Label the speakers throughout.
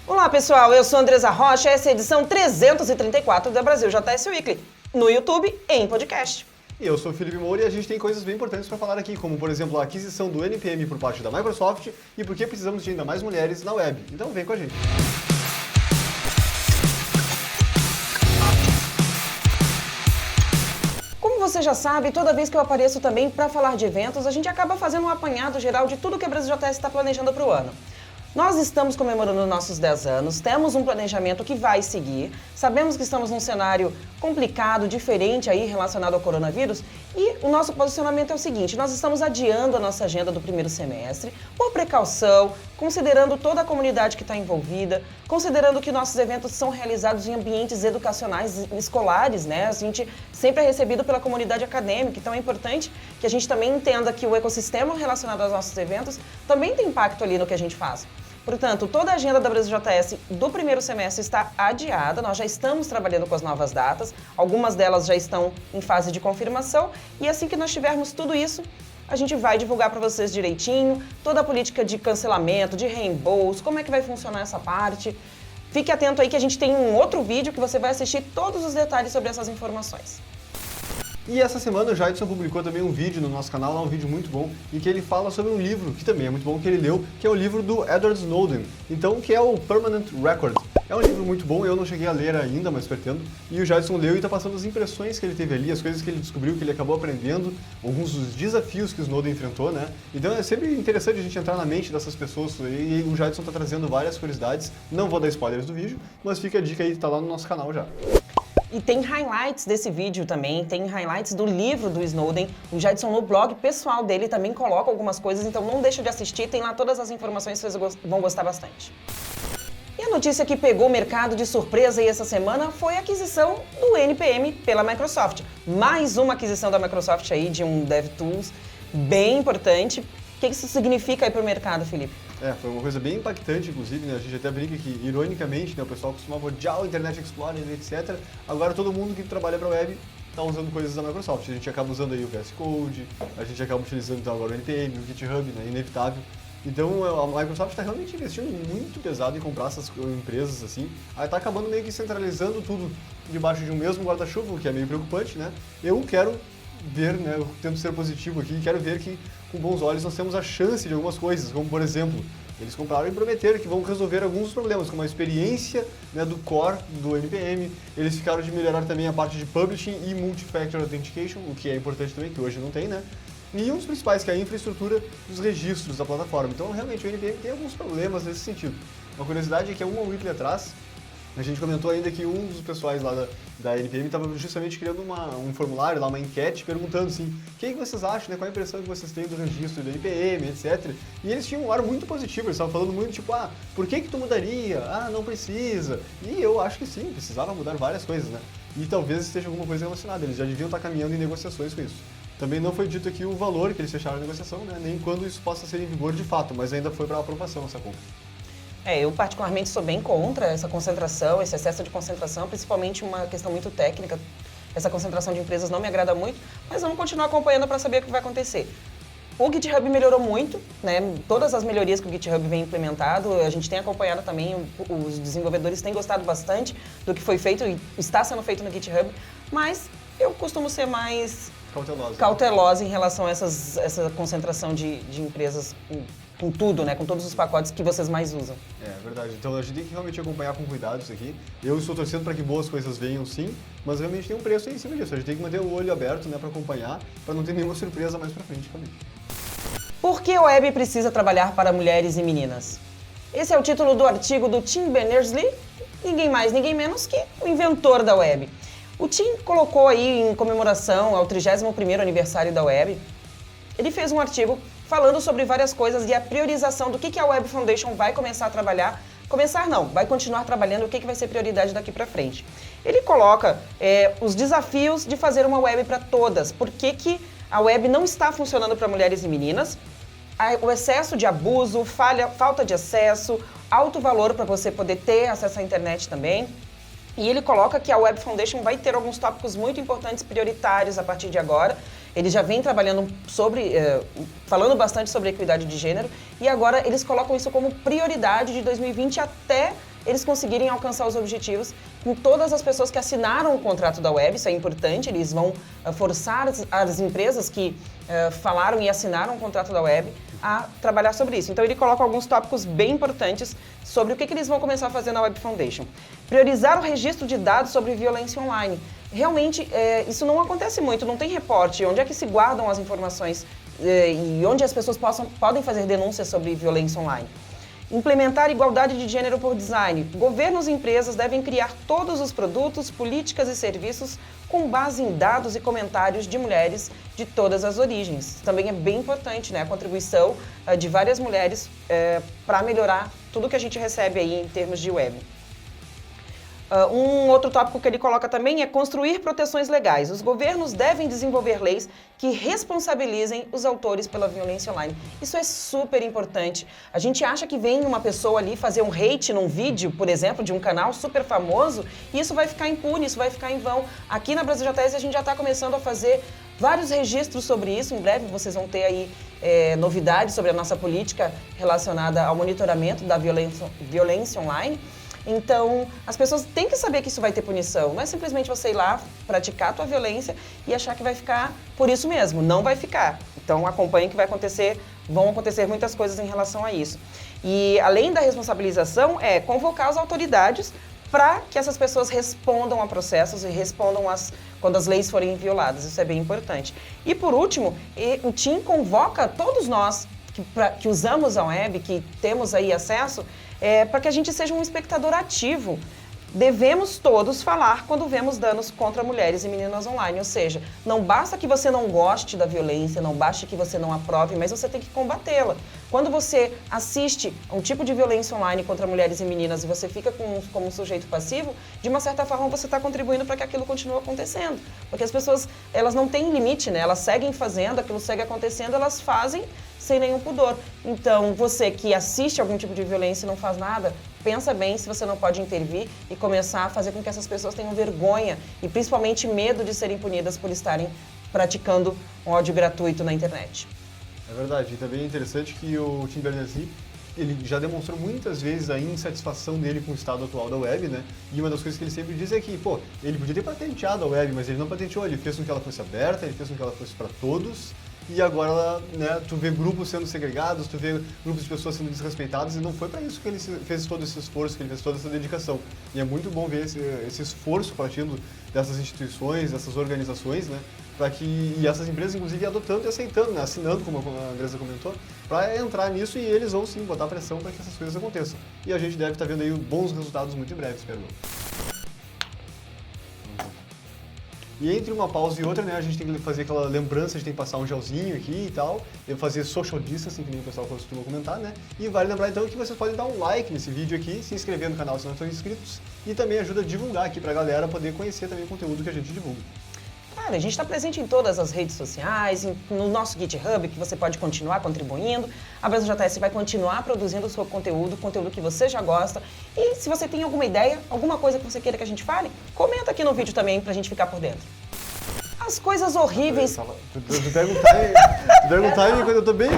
Speaker 1: Olá pessoal, eu sou Andresa Rocha, essa é a edição 334 da Brasil JS Weekly, no YouTube e em podcast.
Speaker 2: E eu sou o Felipe Moura e a gente tem coisas bem importantes para falar aqui, como por exemplo a aquisição do NPM por parte da Microsoft e por que precisamos de ainda mais mulheres na web. Então vem com a gente.
Speaker 1: Como você já sabe, toda vez que eu apareço também para falar de eventos, a gente acaba fazendo um apanhado geral de tudo que a Brasil JS está planejando para o ano. Nós estamos comemorando nossos 10 anos, temos um planejamento que vai seguir, sabemos que estamos num cenário complicado, diferente aí relacionado ao coronavírus e o nosso posicionamento é o seguinte, nós estamos adiando a nossa agenda do primeiro semestre por precaução, considerando toda a comunidade que está envolvida, considerando que nossos eventos são realizados em ambientes educacionais escolares, né? A gente sempre é recebido pela comunidade acadêmica, então é importante que a gente também entenda que o ecossistema relacionado aos nossos eventos também tem impacto ali no que a gente faz. Portanto, toda a agenda da Brasil JS do primeiro semestre está adiada, nós já estamos trabalhando com as novas datas, algumas delas já estão em fase de confirmação e assim que nós tivermos tudo isso, a gente vai divulgar para vocês direitinho toda a política de cancelamento, de reembolso, como é que vai funcionar essa parte. Fique atento aí que a gente tem um outro vídeo que você vai assistir todos os detalhes sobre essas informações.
Speaker 2: E essa semana o Jadson publicou também um vídeo no nosso canal, um vídeo muito bom, em que ele fala sobre um livro, que também é muito bom, que ele leu, que é o livro do Edward Snowden, então, que é o Permanent Record. É um livro muito bom, eu não cheguei a ler ainda, mas pretendo, e o Jadson leu e está passando as impressões que ele teve ali, as coisas que ele descobriu, que ele acabou aprendendo, alguns dos desafios que o Snowden enfrentou, né? Então é sempre interessante a gente entrar na mente dessas pessoas, e o Jadson está trazendo várias curiosidades, não vou dar spoilers do vídeo, mas fica a dica aí, tá lá no nosso canal já.
Speaker 1: E tem highlights desse vídeo também, tem highlights do livro do Snowden. O Jadson no blog pessoal dele também coloca algumas coisas, então não deixa de assistir, tem lá todas as informações que vocês vão gostar bastante. E a notícia que pegou o mercado de surpresa aí essa semana foi a aquisição do NPM pela Microsoft. Mais uma aquisição da Microsoft aí de um DevTools bem importante. O que isso significa aí para o mercado, Felipe?
Speaker 2: Foi uma coisa bem impactante, inclusive, né? A gente até brinca que, ironicamente, né, o pessoal costumava odiar o Internet Explorer, etc. Agora todo mundo que trabalha para a web está usando coisas da Microsoft. A gente acaba usando aí o VS Code, a gente acaba utilizando então agora o NPM, o GitHub, né? Inevitável. Então a Microsoft está realmente investindo muito pesado em comprar essas empresas assim. Aí está acabando meio que centralizando tudo debaixo de um mesmo guarda-chuva, o que é meio preocupante, né? Eu quero ver, né, eu tento ser positivo aqui, quero ver que com bons olhos nós temos a chance de algumas coisas, como por exemplo, eles compraram e prometeram que vão resolver alguns dos problemas, como a experiência, né, do core do NPM, eles ficaram de melhorar também a parte de publishing e multi-factor authentication, o que é importante também, que hoje não tem, né? E um dos principais, que é a infraestrutura dos registros da plataforma. Então, realmente, o NPM tem alguns problemas nesse sentido. Uma curiosidade é que há uma weekly atrás, a gente comentou ainda que um dos pessoais lá da NPM estava justamente criando um formulário, lá, uma enquete, perguntando assim, o que vocês acham, né, qual a impressão que vocês têm do registro do NPM, etc. E eles tinham um ar muito positivo, eles estavam falando muito tipo, por que tu mudaria? Não precisa. E eu acho que sim, precisava mudar várias coisas, né? E talvez esteja alguma coisa relacionada, eles já deviam estar caminhando em negociações com isso. Também não foi dito aqui o valor que eles fecharam a negociação, né, nem quando isso possa ser em vigor de fato, mas ainda foi para aprovação essa compra.
Speaker 1: Eu particularmente sou bem contra essa concentração, esse excesso de concentração, principalmente uma questão muito técnica. Essa concentração de empresas não me agrada muito, mas vamos continuar acompanhando para saber o que vai acontecer. O GitHub melhorou muito, né? Todas as melhorias que o GitHub vem implementado, a gente tem acompanhado também, os desenvolvedores têm gostado bastante do que foi feito e está sendo feito no GitHub, mas eu costumo ser mais cautelosa em relação a essa concentração de empresas com tudo, né? Com todos os pacotes que vocês mais usam.
Speaker 2: É verdade. Então a gente tem que realmente acompanhar com cuidado isso aqui. Eu estou torcendo para que boas coisas venham sim, mas realmente tem um preço aí em cima disso. A gente tem que manter o olho aberto, né, para acompanhar, para não ter nenhuma surpresa mais para frente também.
Speaker 1: Por que a web precisa trabalhar para mulheres e meninas? Esse é o título do artigo do Tim Berners-Lee, ninguém mais, ninguém menos que o inventor da web. O Tim colocou aí em comemoração ao 31º aniversário da web, ele fez um artigo falando sobre várias coisas e a priorização do que a Web Foundation vai começar a trabalhar. Começar não, vai continuar trabalhando o que vai ser prioridade daqui para frente. Ele coloca os desafios de fazer uma web para todas. Por que a web não está funcionando para mulheres e meninas? O excesso de abuso, falta de acesso, alto valor para você poder ter acesso à internet também. E ele coloca que a Web Foundation vai ter alguns tópicos muito importantes, prioritários a partir de agora. Ele já vem trabalhando falando bastante sobre equidade de gênero e agora eles colocam isso como prioridade de 2020 até eles conseguirem alcançar os objetivos com todas as pessoas que assinaram o contrato da web. Isso é importante, eles vão forçar as empresas que falaram e assinaram o contrato da web a trabalhar sobre isso. Então ele coloca alguns tópicos bem importantes sobre o que eles vão começar a fazer na Web Foundation. Priorizar o registro de dados sobre violência online. Realmente, isso não acontece muito, não tem reporte. Onde é que se guardam as informações e onde as pessoas podem fazer denúncias sobre violência online? Implementar igualdade de gênero por design. Governos e empresas devem criar todos os produtos, políticas e serviços com base em dados e comentários de mulheres de todas as origens. Também é bem importante, né, a contribuição de várias mulheres para melhorar tudo que a gente recebe aí em termos de web. Um outro tópico que ele coloca também é construir proteções legais. Os governos devem desenvolver leis que responsabilizem os autores pela violência online. Isso é super importante. A gente acha que vem uma pessoa ali fazer um hate num vídeo, por exemplo, de um canal super famoso, e isso vai ficar impune, isso vai ficar em vão. Aqui na Brasil JS a gente já está começando a fazer vários registros sobre isso. Em breve vocês vão ter aí novidades sobre a nossa política relacionada ao monitoramento da violência online. Então, as pessoas têm que saber que isso vai ter punição. Não é simplesmente você ir lá, praticar a tua violência e achar que vai ficar por isso mesmo. Não vai ficar. Então, acompanhe que vão acontecer muitas coisas em relação a isso. E, além da responsabilização, convocar as autoridades para que essas pessoas respondam a processos e respondam quando as leis forem violadas. Isso é bem importante. E, por último, o TIM convoca todos nós que usamos a web, que temos aí acesso, para que a gente seja um espectador ativo. Devemos todos falar quando vemos danos contra mulheres e meninas online, ou seja, não basta que você não goste da violência, não basta que você não aprove, mas você tem que combatê-la. Quando você assiste a um tipo de violência online contra mulheres e meninas e você fica como um sujeito passivo, de uma certa forma você está contribuindo para que aquilo continue acontecendo. Porque as pessoas, elas não têm limite, né? Elas seguem fazendo, aquilo segue acontecendo, elas fazem sem nenhum pudor. Então, você que assiste algum tipo de violência e não faz nada, pensa bem se você não pode intervir e começar a fazer com que essas pessoas tenham vergonha e principalmente medo de serem punidas por estarem praticando um ódio gratuito na internet.
Speaker 2: É verdade, e também é interessante que o Tim Berners-Lee, ele já demonstrou muitas vezes a insatisfação dele com o estado atual da web, né? E uma das coisas que ele sempre diz é que, ele podia ter patenteado a web, mas ele não patenteou, ele fez com que ela fosse aberta, ele fez com que ela fosse para todos. E agora, né, tu vê grupos sendo segregados, tu vê grupos de pessoas sendo desrespeitadas, e não foi para isso que ele fez todo esse esforço, que ele fez toda essa dedicação. E é muito bom ver esse esforço partindo dessas instituições, dessas organizações, né, e essas empresas, inclusive, adotando e aceitando, né, assinando, como a Andressa comentou, para entrar nisso, e eles vão sim botar pressão para que essas coisas aconteçam. E a gente deve estar vendo aí bons resultados muito em breve, espero eu. E entre uma pausa e outra, né, a gente tem que fazer aquela lembrança, a gente tem que passar um gelzinho aqui e tal, e fazer social distancing, que nem o pessoal costuma comentar, né? E vale lembrar então que vocês podem dar um like nesse vídeo aqui, se inscrever no canal se não estão inscritos, e também ajuda a divulgar aqui pra galera poder conhecer também o conteúdo que a gente divulga.
Speaker 1: Claro, a gente está presente em todas as redes sociais, no nosso GitHub, que você pode continuar contribuindo. A BrasilJS vai continuar produzindo o seu conteúdo que você já gosta. E se você tem alguma ideia, alguma coisa que você queira que a gente fale, comenta aqui no vídeo também pra gente ficar por dentro. As coisas horríveis...
Speaker 2: Tu pega um time quando eu tô bem...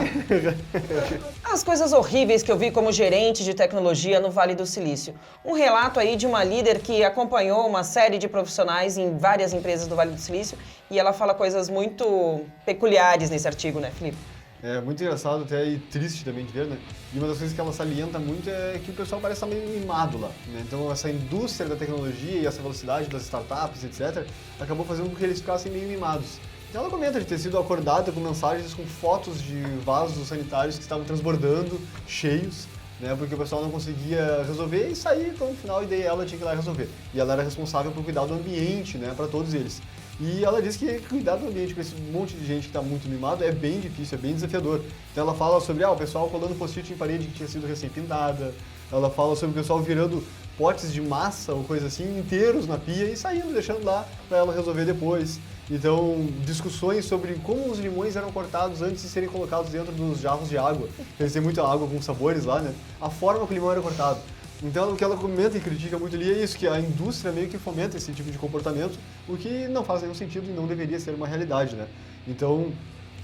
Speaker 1: As coisas horríveis que eu vi como gerente de tecnologia no Vale do Silício. Um relato aí de uma líder que acompanhou uma série de profissionais em várias empresas do Vale do Silício e ela fala coisas muito peculiares nesse artigo, né, Felipe?
Speaker 2: É muito engraçado até e triste também de ver, né? E uma das coisas que ela salienta muito é que o pessoal parece estar meio mimado lá, né? Então essa indústria da tecnologia e essa velocidade das startups, etc., acabou fazendo com que eles ficassem meio mimados. Então ela comenta de ter sido acordada com mensagens com fotos de vasos sanitários que estavam transbordando, cheios, né? Porque o pessoal não conseguia resolver e sair, então no final a ideia ela tinha que ir lá resolver. E ela era responsável por cuidar do ambiente, né, para todos eles. E ela diz que cuidar do ambiente com esse monte de gente que está muito mimado é bem difícil, é bem desafiador. Então ela fala sobre o pessoal colando post-it em parede que tinha sido recém-pintada. Ela fala sobre o pessoal virando potes de massa ou coisa assim inteiros na pia e saindo, deixando lá para ela resolver depois. Então, discussões sobre como os limões eram cortados antes de serem colocados dentro dos jarros de água. Eles têm muita água com sabores lá, né? A forma que o limão era cortado. Então, o que ela comenta e critica muito ali é isso, que a indústria meio que fomenta esse tipo de comportamento, o que não faz nenhum sentido e não deveria ser uma realidade, né? Então,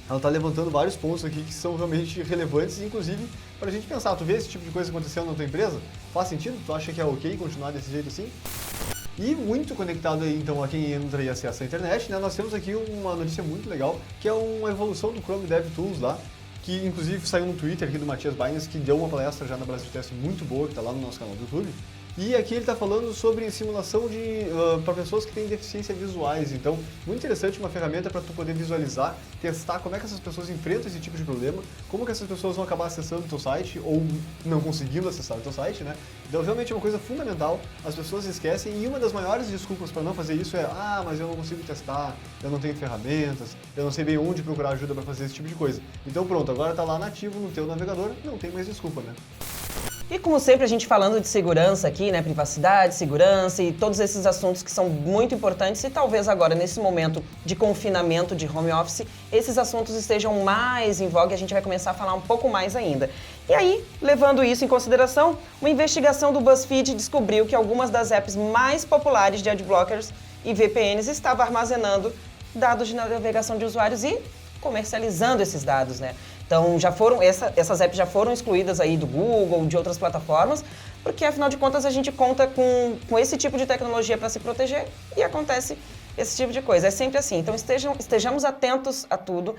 Speaker 2: ela está levantando vários pontos aqui que são realmente relevantes, inclusive para a gente pensar, tu vê esse tipo de coisa acontecendo na tua empresa? Faz sentido? Tu acha que é ok continuar desse jeito assim? E muito conectado aí, então, a quem entra e acessa a internet, né, nós temos aqui uma notícia muito legal, que é uma evolução do Chrome DevTools lá, que inclusive saiu no Twitter aqui do Matias Baines, que deu uma palestra já na Brasil Test muito boa, que está lá no nosso canal do YouTube. E aqui ele está falando sobre simulação para pessoas que têm deficiência visuais. Então, muito interessante, uma ferramenta para tu poder visualizar, testar como é que essas pessoas enfrentam esse tipo de problema, como que essas pessoas vão acabar acessando o teu site ou não conseguindo acessar o teu site, né? Então, realmente é uma coisa fundamental, as pessoas esquecem e uma das maiores desculpas para não fazer isso é mas eu não consigo testar, eu não tenho ferramentas, eu não sei bem onde procurar ajuda para fazer esse tipo de coisa. Então pronto, agora está lá nativo no teu navegador, não tem mais desculpa, né?
Speaker 1: E como sempre, a gente falando de segurança aqui, né, privacidade, segurança e todos esses assuntos que são muito importantes e talvez agora, nesse momento de confinamento, de home office, esses assuntos estejam mais em voga e a gente vai começar a falar um pouco mais ainda. E aí, levando isso em consideração, uma investigação do BuzzFeed descobriu que algumas das apps mais populares de adblockers e VPNs estavam armazenando dados de navegação de usuários e comercializando esses dados, né? Então, essas apps já foram excluídas aí do Google, de outras plataformas, porque afinal de contas a gente conta com esse tipo de tecnologia para se proteger e acontece esse tipo de coisa. É sempre assim. Então, estejamos atentos a tudo,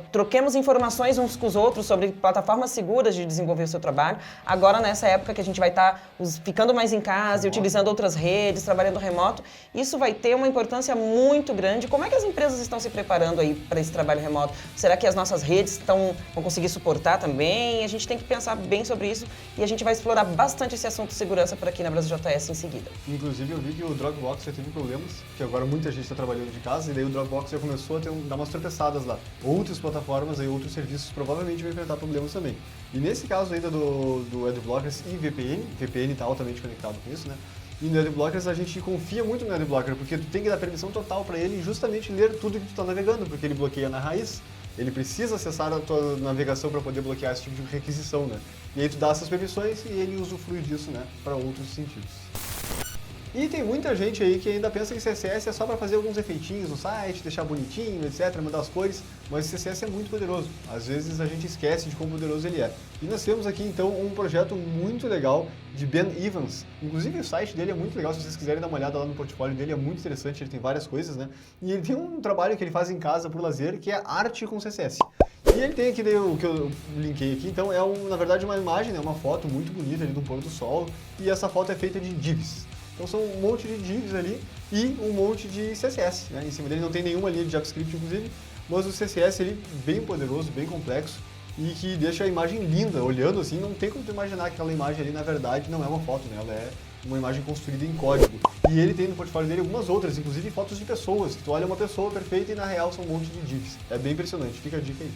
Speaker 1: troquemos informações uns com os outros sobre plataformas seguras de desenvolver o seu trabalho. Agora, nessa época que a gente vai estar ficando mais em casa e utilizando outras redes, trabalhando remoto, isso vai ter uma importância muito grande. Como é que as empresas estão se preparando aí para esse trabalho remoto? Será que as nossas redes vão conseguir suportar também? A gente tem que pensar bem sobre isso e a gente vai explorar bastante esse assunto de segurança por aqui na Brasil JS em seguida.
Speaker 2: Inclusive, eu vi que o Dropbox já teve problemas, que agora muita gente está trabalhando de casa, e daí o Dropbox já começou a dar umas tropeçadas lá. Outras plataformas e outros serviços provavelmente vão enfrentar problemas também. E nesse caso ainda do Adblockers e VPN está altamente conectado com isso, né? E no Adblockers a gente confia muito no Adblocker, porque tu tem que dar permissão total para ele justamente ler tudo que tu está navegando, porque ele bloqueia na raiz, ele precisa acessar a tua navegação para poder bloquear esse tipo de requisição, né? E aí tu dá essas permissões e ele usufrui disso, né, para outros sentidos. E tem muita gente aí que ainda pensa que CSS é só para fazer alguns efeitinhos no site, deixar bonitinho, etc, mudar as cores, mas o CSS é muito poderoso. Às vezes a gente esquece de quão poderoso ele é. E nós temos aqui então um projeto muito legal de Ben Evans. Inclusive o site dele é muito legal, se vocês quiserem dar uma olhada lá no portfólio dele, é muito interessante, ele tem várias coisas, né? E ele tem um trabalho que ele faz em casa por lazer, que é arte com CSS. E ele tem aqui o que eu linkei aqui, então é na verdade uma imagem, né, uma foto muito bonita ali do pôr do sol, e essa foto é feita de divs. Então são um monte de divs ali e um monte de CSS, né? Em cima dele não tem nenhuma linha de JavaScript, inclusive, mas o CSS ele bem poderoso, bem complexo e que deixa a imagem linda. Olhando assim, não tem como tu imaginar que aquela imagem ali, na verdade, não é uma foto, né? Ela é uma imagem construída em código. E ele tem no portfólio dele algumas outras, inclusive fotos de pessoas, que tu olha uma pessoa perfeita e na real são um monte de divs. É bem impressionante, fica a dica aí.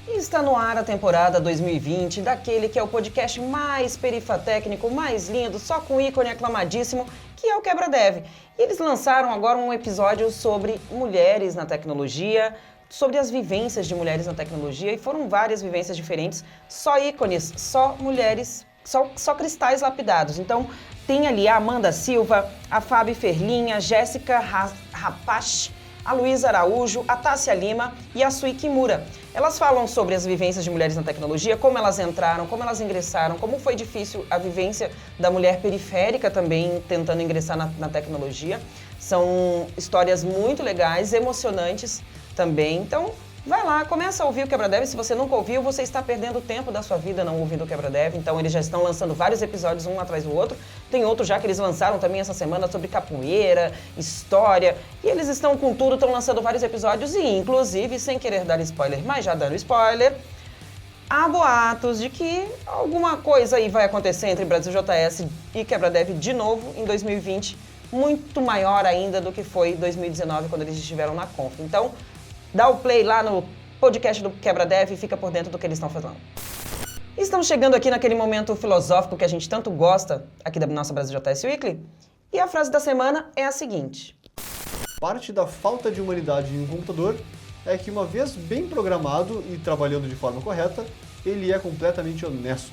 Speaker 1: E está no ar a temporada 2020 daquele que é o podcast mais perifatécnico, mais lindo, só com ícone aclamadíssimo, que é o Quebra Dev. E eles lançaram agora um episódio sobre mulheres na tecnologia, sobre as vivências de mulheres na tecnologia, e foram várias vivências diferentes, só ícones, só mulheres, só cristais lapidados. Então tem ali a Amanda Silva, a Fábio Ferlinha, a Jéssica Rapache, a Luísa Araújo, a Tássia Lima e a Sui Kimura. Elas falam sobre as vivências de mulheres na tecnologia, como elas entraram, como elas ingressaram, como foi difícil a vivência da mulher periférica também tentando ingressar na tecnologia. São histórias muito legais, emocionantes também. Então, vai lá, começa a ouvir o Quebra Dev. Se você nunca ouviu, você está perdendo tempo da sua vida não ouvindo o Quebra Dev. Então, eles já estão lançando vários episódios um atrás do outro. Tem outro já que eles lançaram também essa semana sobre capoeira, história. E eles estão com tudo, estão lançando vários episódios e, inclusive, sem querer dar spoiler, mas já dando spoiler, há boatos de que alguma coisa aí vai acontecer entre Brasil JS e Quebra Dev de novo em 2020, muito maior ainda do que foi 2019, quando eles estiveram na Conf. Então, dá o play lá no podcast do Quebra Dev e fica por dentro do que eles estão fazendo. Estamos chegando aqui naquele momento filosófico que a gente tanto gosta aqui da nossa Brasil JS Weekly. E a frase da semana é a seguinte:
Speaker 2: parte da falta de humanidade em um computador é que, uma vez bem programado e trabalhando de forma correta, ele é completamente honesto.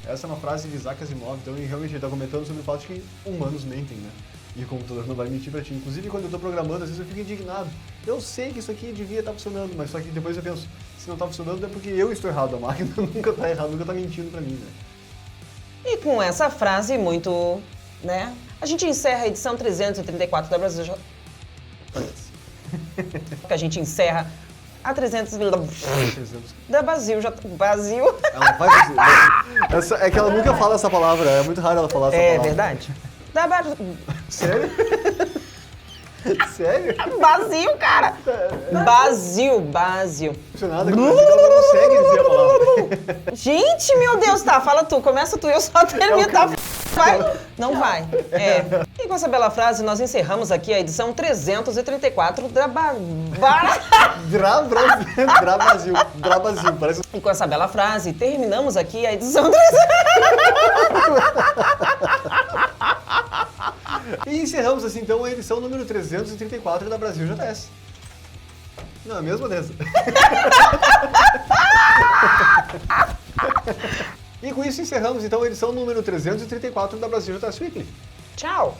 Speaker 2: Essa é uma frase de Isaac Asimov, então ele realmente está comentando sobre o fato de que humanos mentem, né? E o computador não vai mentir pra ti. Inclusive, quando eu tô programando, às vezes eu fico indignado. Eu sei que isso aqui devia estar funcionando, mas só que depois eu penso, se não tá funcionando é porque eu estou errado, a máquina nunca tá errada, nunca tá mentindo pra mim, né?
Speaker 1: E com essa frase muito, né? A gente encerra a edição 334 da Brasil. Que a gente encerra a 300 da Brasil. Brasil.
Speaker 2: Ela vai fazer. É que ela nunca fala essa palavra, é muito raro ela falar essa palavra.
Speaker 1: É verdade. Da
Speaker 2: Sério? Sério?
Speaker 1: Brasil, cara! Brasil.
Speaker 2: Funcionada, que ela não consegue dizer a palavra.
Speaker 1: Gente, meu Deus, tá, fala tu, começa tu, eu só termino, tá? Vai? Não vai. É. E com essa bela frase, nós encerramos aqui a edição 334 da
Speaker 2: Brasil, parece...
Speaker 1: E com essa bela frase, terminamos aqui a edição
Speaker 2: E encerramos assim então a edição número 334 da Brasil JS. Não, é mesmo dessa. E com isso encerramos então a edição número 334 da Brasil JS Weekly.
Speaker 1: Tchau!